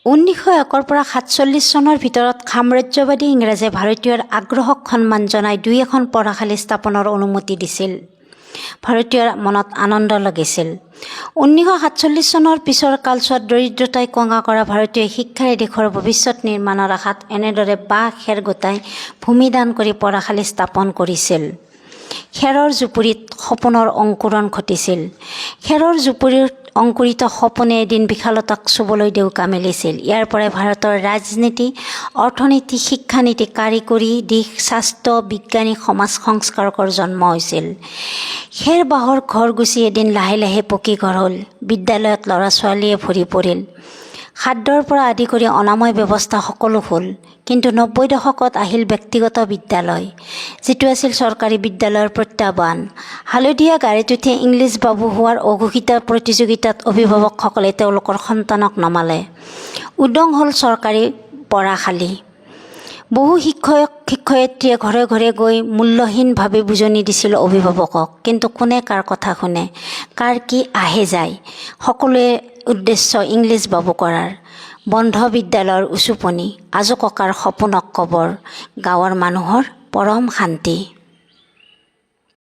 1901 পৰা 47 চনৰ ভিতৰত সাম্ৰাজ্যবাদী ইংৰাজে ভাৰতীয়ৰ আগ্ৰহক সন্মান জনাই 2এখন পঢ়াশালী স্থাপনৰ অনুমতি দিছিল। ভাৰতীয়ৰ মনত আনন্দ লাগিছিল। 1947 চনৰ পিছৰ কালছোৱাত দৰিদ্ৰতাই কঙা কৰা ভাৰতীয় শিক্ষাৰে দেশৰ ভৱিষ্যত নিৰ্মাণৰ আশাত এনেদৰে বাঁহ খেৰ গোটাই ভূমিদান কৰি পঢ়াশালী স্থাপন কৰিছিল। খেৰৰ জুপুৰিত সপোনৰ অংকুৰণ ঘটিছিল। খেৰৰ জুপুৰিত অংকুৰিত সপোনে এদিন বিশালতাক চুবলৈ ডেউকা মেলিছিল। ইয়াৰ পৰাই ভাৰতৰ ৰাজনীতি, অৰ্থনীতি, শিক্ষানীতি, কাৰিকৰী দিশ, স্বাস্থ্য, বিজ্ঞানী, সমাজ সংস্কাৰকৰ জন্ম হৈছিল। খেৰ বাঁহৰ ঘৰ গুচি এদিন লাহে লাহে পকী ঘৰ হ'ল। বিদ্যালয়ত ল'ৰা ছোৱালীয়ে ভৰি পৰিল। খাদ্যৰ পৰা আদি কৰি অনাময় ব্যৱস্থা সকলো হ'ল। কিন্তু 90 দশকত আহিল ব্যক্তিগত বিদ্যালয়, যিটো আছিল চৰকাৰী বিদ্যালয়ৰ প্ৰত্যাহ্বান। হালধীয়া গাড়ীত উঠি ইংলিছ বাবু হোৱাৰ অঘোষিত প্ৰতিযোগিতাত অভিভাৱকসকলে তেওঁলোকৰ সন্তানক নমালে। উদং হ'ল চৰকাৰী পঢ়াশালী। বহু শিক্ষক শিক্ষয়িত্ৰীয়ে ঘৰে ঘৰে গৈ মূল্যহীনভাৱে বুজনি দিছিল অভিভাৱকক। কিন্তু কোনে কাৰ কথা শুনে, কাৰ কি আহে যায়? সকলোৱে উদ্দেশ্য ইংলিছ বাবু কৰাৰ। বন্ধ বিদ্যালয়ৰ উচুপনি, আজো ককাৰ সপোনক কবৰ, গাঁৱৰ মানুহৰ পৰম শান্তি।